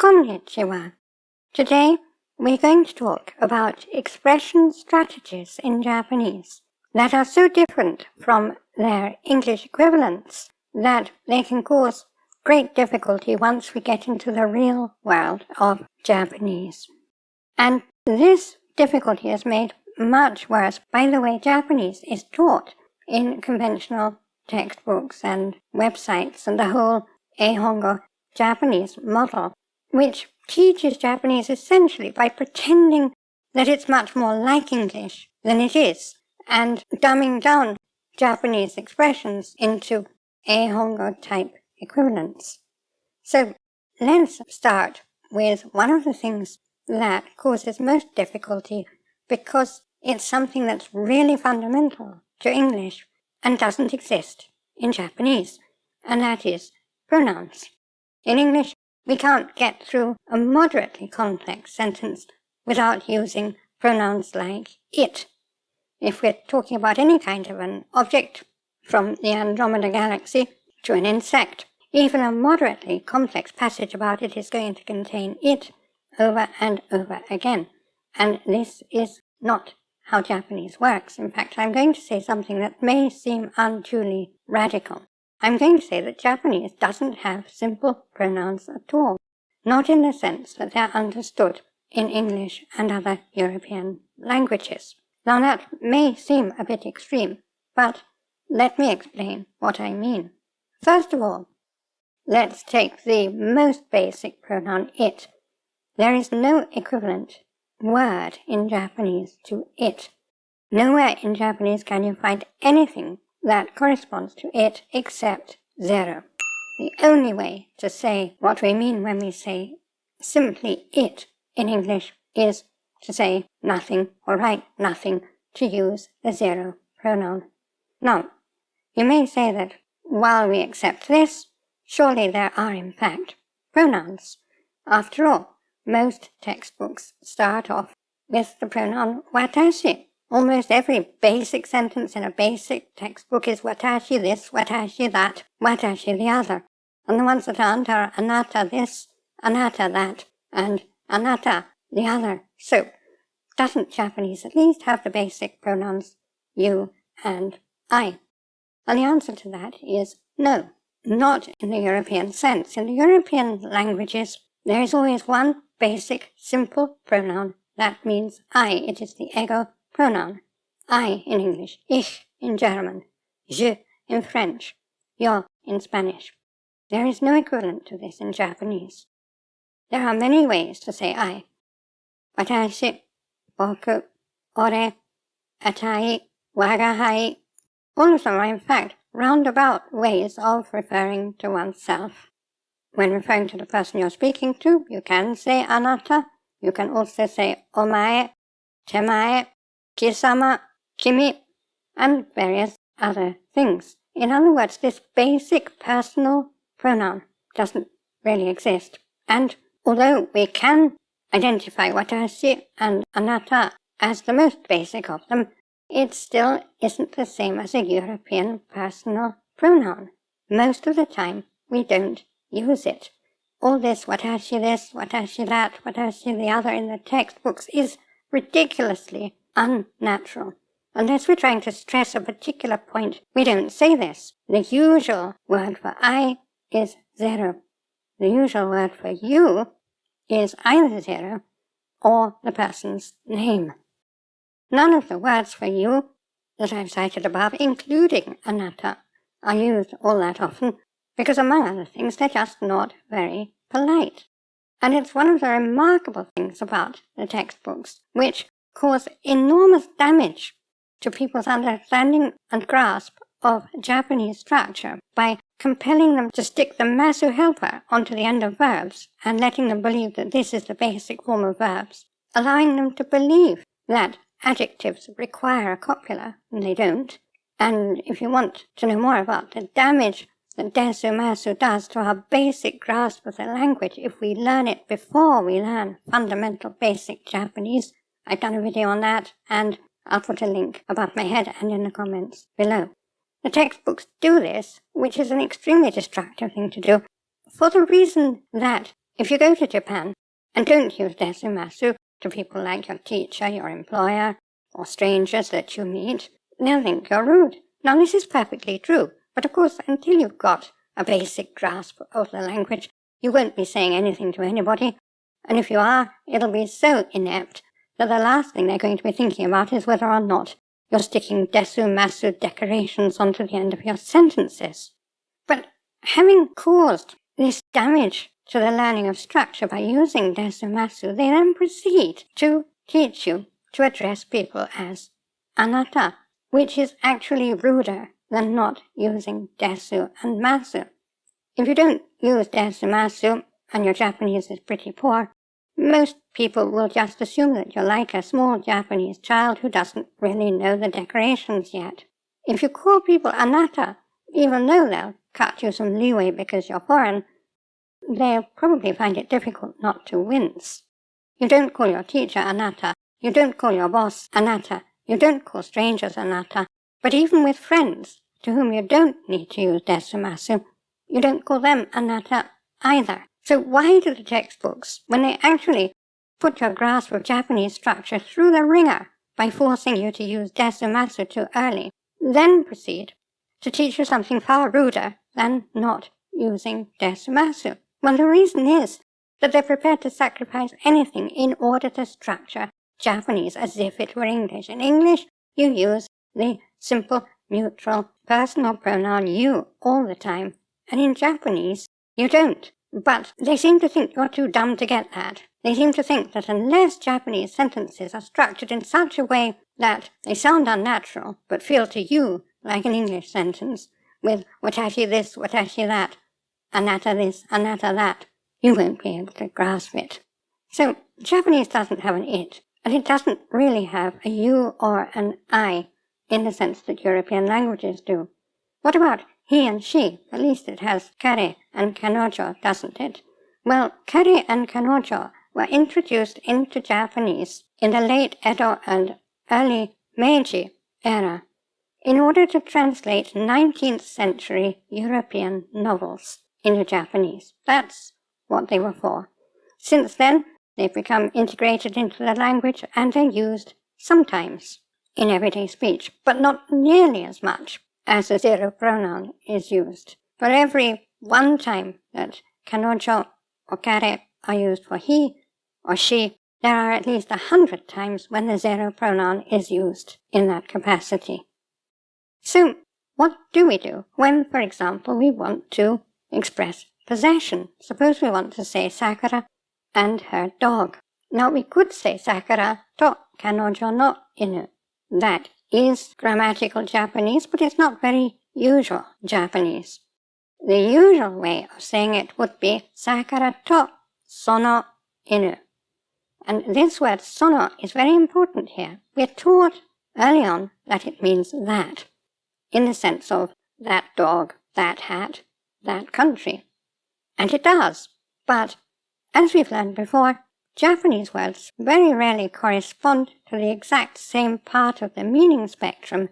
Konnichiwa. Today we're going to talk about expression strategies in Japanese that are so different from their English equivalents that they can cause great difficulty once we get into the real world of Japanese. And this difficulty is made much worse by the way Japanese is taught in conventional textbooks and websites and the whole Eihongo Japanese model, which teaches Japanese essentially by pretending that it's much more like English than it is, and dumbing down Japanese expressions into Eihongo-type equivalents. So let's start with one of the things that causes most difficulty because it's something that's really fundamental to English and doesn't exist in Japanese, and that is pronouns. In English, we can't get through a moderately complex sentence without using pronouns like it. If we're talking about any kind of an object, from the Andromeda Galaxy to an insect, even a moderately complex passage about it is going to contain it over and over again. And this is not how Japanese works. In fact, I'm going to say something that may seem unduly radical. I'm going to say that Japanese doesn't have simple pronouns at all, not in the sense that they're understood in English and other European languages. Now that may seem a bit extreme, but let me explain what I mean. First of all, let's take the most basic pronoun it. There is no equivalent word in Japanese to it. Nowhere in Japanese can you find anything that corresponds to it except zero. The only way to say what we mean when we say simply it in English is to say nothing or write nothing, to use the zero pronoun. Now, you may say that while we accept this, surely there are in fact pronouns. After all, most textbooks start off with the pronoun watashi. Almost every basic sentence in a basic textbook is watashi this, watashi that, watashi the other. And the ones that aren't are anata this, anata that, and anata the other. So, doesn't Japanese at least have the basic pronouns you and I? And the answer to that is no, not in the European sense. In the European languages, there is always one basic, simple pronoun that means I. It is the ego pronoun. I in English, ich in German, je in French, yo in Spanish. There is no equivalent to this in Japanese. There are many ways to say I. Watashi, boku, ore, atai, wagahai. All of them are in fact roundabout ways of referring to oneself. When referring to the person you're speaking to, you can say anata. You can also say omae, temae, kisama, kimi, and various other things. In other words, this basic personal pronoun doesn't really exist. And although we can identify watashi and anata as the most basic of them, it still isn't the same as a European personal pronoun. Most of the time, we don't use it. All this watashi this, watashi that, watashi the other in the textbooks is ridiculously unnatural. Unless we're trying to stress a particular point, we don't say this. The usual word for I is zero. The usual word for you is either zero or the person's name. None of the words for you that I've cited above, including anata, are used all that often because, among other things, they're just not very polite. And it's one of the remarkable things about the textbooks, which cause enormous damage to people's understanding and grasp of Japanese structure by compelling them to stick the masu helper onto the end of verbs and letting them believe that this is the basic form of verbs, allowing them to believe that adjectives require a copula, and they don't. And if you want to know more about the damage that desu masu does to our basic grasp of the language if we learn it before we learn fundamental basic Japanese, I've done a video on that, and I'll put a link above my head and in the comments below. The textbooks do this, which is an extremely destructive thing to do, for the reason that If you go to Japan and don't use desumasu to people like your teacher, your employer, or strangers that you meet, they'll think you're rude. Now, this is perfectly true, but of course, until you've got a basic grasp of the language, you won't be saying anything to anybody, and if you are, it'll be so inept that the last thing they're going to be thinking about is whether or not you're sticking desumasu decorations onto the end of your sentences. But having caused this damage to the learning of structure by using desumasu, they then proceed to teach you to address people as anata, which is actually ruder than not using desu and masu. If you don't use desumasu and your Japanese is pretty poor, most people will just assume that you're like a small Japanese child who doesn't really know the decorations yet. If you call people anata, even though they'll cut you some leeway because you're foreign, they'll probably find it difficult not to wince. You don't call your teacher anata, you don't call your boss anata, you don't call strangers anata, but even with friends to whom you don't need to use desumasu, you don't call them anata either. So why do the textbooks, when they actually put your grasp of Japanese structure through the ringer by forcing you to use desumasu too early, then proceed to teach you something far ruder than not using desumasu? Well, the reason is that they're prepared to sacrifice anything in order to structure Japanese as if it were English. In English, you use the simple, neutral, personal pronoun you all the time, and in Japanese, you don't. But they seem to think you're too dumb to get that. They seem to think that unless Japanese sentences are structured in such a way that they sound unnatural, but feel to you like an English sentence, with watashi this, watashi that, anata this, anata that, you won't be able to grasp it. So Japanese doesn't have an it, and it doesn't really have a you or an I in the sense that European languages do. What about he and she? At least it has kare and kanojo, doesn't it? Well, kare and kanojo were introduced into Japanese in the late Edo and early Meiji era in order to translate 19th century European novels into Japanese. That's what they were for. Since then, they've become integrated into the language and they're used sometimes in everyday speech, but not nearly as much as a zero pronoun is used. For every one time that kanojo or kare are used for he or she, there are at least 100 times when the zero pronoun is used in that capacity. So, what do we do when, for example, we want to express possession? Suppose we want to say Sakura and her dog. Now, we could say Sakura to kanojo no inu. That is grammatical Japanese, but it's not very usual Japanese. The usual way of saying it would be Sakura to sono inu. And this word sono is very important here. We're taught early on that it means that, in the sense of that dog, that hat, that country. And it does. But, as we've learned before, Japanese words very rarely correspond to the exact same part of the meaning spectrum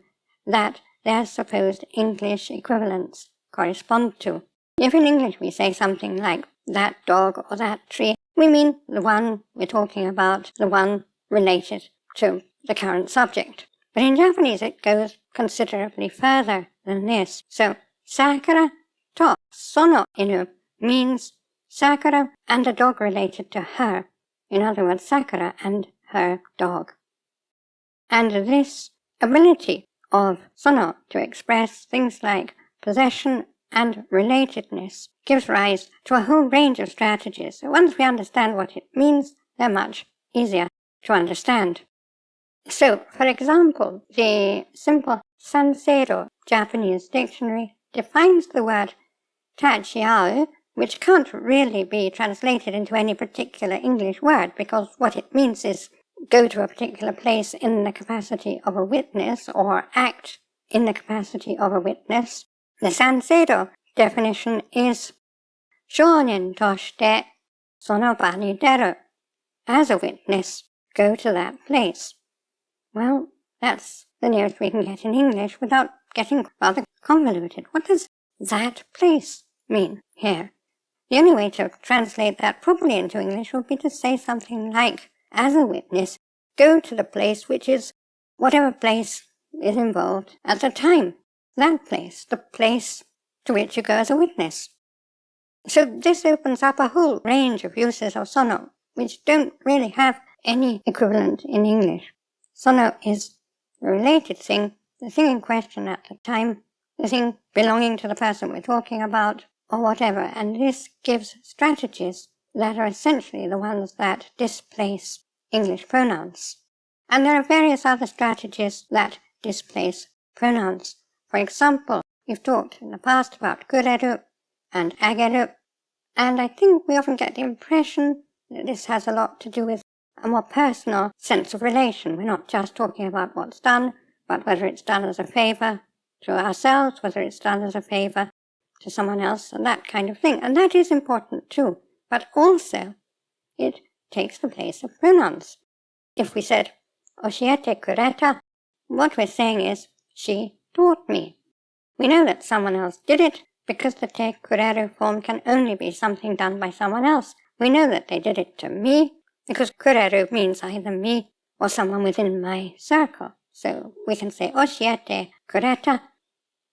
that their supposed English equivalents correspond to. If in English we say something like that dog or that tree, we mean the one we're talking about, the one related to the current subject. But in Japanese it goes considerably further than this. So, Sakura to sono inu means Sakura and a dog related to her. In other words, Sakura and her dog. And this ability of sono to express things like possession and relatedness gives rise to a whole range of strategies. So once we understand what it means, they're much easier to understand. So, for example, the simple Sanseiro Japanese dictionary defines the word tachiao, which can't really be translated into any particular English word, because what it means is go to a particular place in the capacity of a witness, or act in the capacity of a witness. The Sanseiro definition is shonin toshite sono ba ni deru. As a witness, go to that place. Well, that's the nearest we can get in English without getting rather convoluted. What does that place mean here? The only way to translate that properly into English would be to say something like, as a witness, go to the place which is whatever place is involved at the time. That place, the place to which you go as a witness. So this opens up a whole range of uses of sono, which don't really have any equivalent in English. Sono is the related thing, the thing in question at the time, the thing belonging to the person we're talking about, or whatever, and this gives strategies that are essentially the ones that displace English pronouns. And there are various other strategies that displace pronouns. For example, we've talked in the past about kureru and ageru, and I think we often get the impression that this has a lot to do with a more personal sense of relation. We're not just talking about what's done, but whether it's done as a favour to ourselves, whether it's done as a favour to someone else, and that kind of thing. And that is important too. But also, it takes the place of pronouns. If we said, oshiete kureta, what we're saying is, she taught me. We know that someone else did it, because the te kureru form can only be something done by someone else. We know that they did it to me, because kureru means either me or someone within my circle. So we can say, oshiete kureta.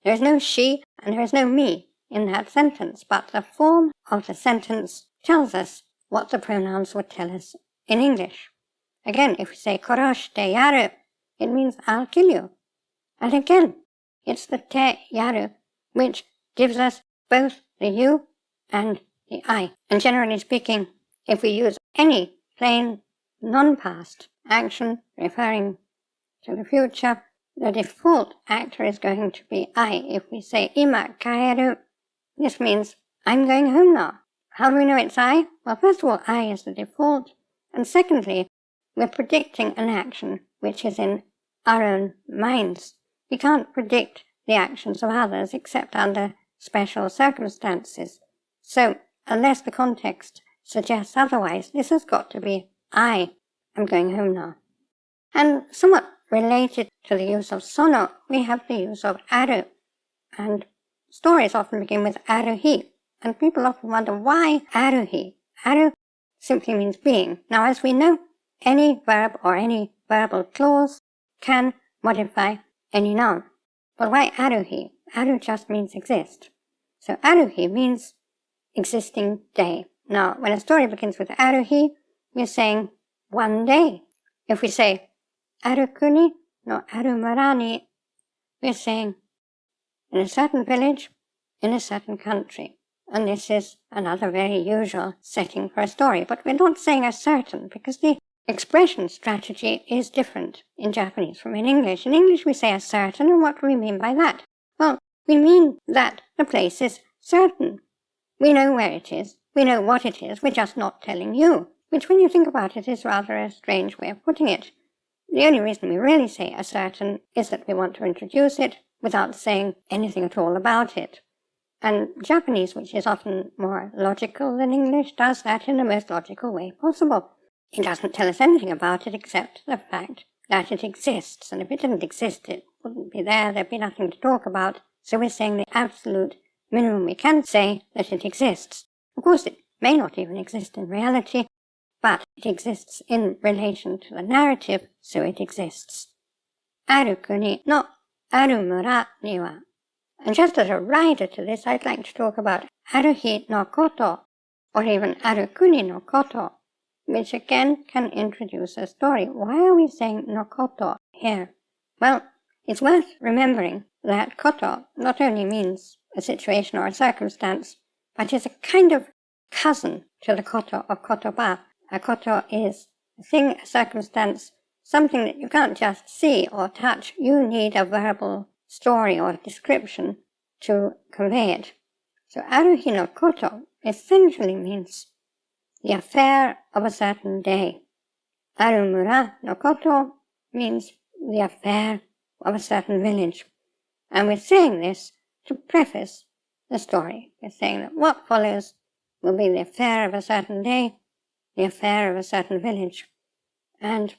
There is no she and there is no me in that sentence, but the form of the sentence tells us what the pronouns would tell us in English. Again, if we say koroshite yaru, it means I'll kill you. And again, it's the te yaru which gives us both the you and the I. And generally speaking, if we use any plain non-past action referring to the future, the default actor is going to be I. If we say ima kaeru, this means I'm going home now. How do we know it's I? Well, first of all, I is the default. And secondly, we're predicting an action which is in our own minds. We can't predict the actions of others except under special circumstances. So, unless the context suggests otherwise, this has got to be I am going home now. And somewhat related to the use of sono, we have the use of aru. And stories often begin with aruhi. And people often wonder, why aruhi? Aru simply means being. Now, as we know, any verb or any verbal clause can modify any noun. But why aruhi? Aru just means exist. So aruhi means existing day. Now, when a story begins with aruhi, we're saying one day. If we say arukuni no arumara, we're saying in a certain village, in a certain country. And this is another very usual setting for a story. But we're not saying a certain, because the expression strategy is different in Japanese from in English. In English we say a certain, and what do we mean by that? Well, we mean that the place is certain. We know where it is, we know what it is, we're just not telling you, which when you think about it is rather a strange way of putting it. The only reason we really say a certain is that we want to introduce it without saying anything at all about it. And Japanese, which is often more logical than English, does that in the most logical way possible. It doesn't tell us anything about it except the fact that it exists, and if it didn't exist, it wouldn't be there, there'd be nothing to talk about. So we're saying the absolute minimum we can say that it exists. Of course, it may not even exist in reality, but it exists in relation to the narrative, so it exists. Arukuni no arumura ni wa. And just as a rider to this, I'd like to talk about aruhi no koto, or even arukuni no koto, which again can introduce a story. Why are we saying no koto here? Well, it's worth remembering that koto not only means a situation or a circumstance, but is a kind of cousin to the koto of kotoba. A koto is a thing, a circumstance, something that you can't just see or touch. You need a verbal story or description to convey it. So aruhi no koto essentially means the affair of a certain day. Arumura no koto means the affair of a certain village. And we're saying this to preface the story. We're saying that what follows will be the affair of a certain day, the affair of a certain village. And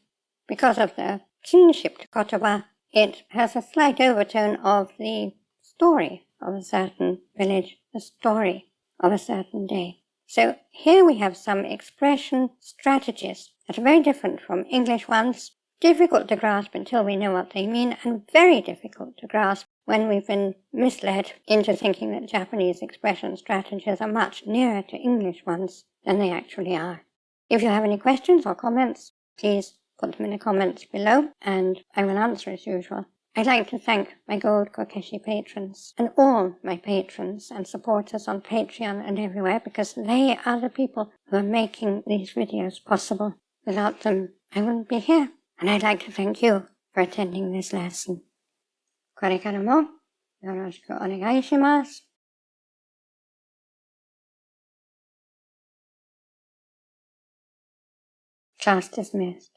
because of the kinship to kotoba, it has a slight overtone of the story of a certain village, the story of a certain day. So here we have some expression strategies that are very different from English ones, difficult to grasp until we know what they mean, and very difficult to grasp when we've been misled into thinking that Japanese expression strategies are much nearer to English ones than they actually are. If you have any questions or comments, please put them in the comments below, and I will answer as usual. I'd like to thank my Gold Kokeshi patrons and all my patrons and supporters on Patreon and everywhere, because they are the people who are making these videos possible. Without them, I wouldn't be here. And I'd like to thank you for attending this lesson. これからもよろしくお願いします。Class dismissed.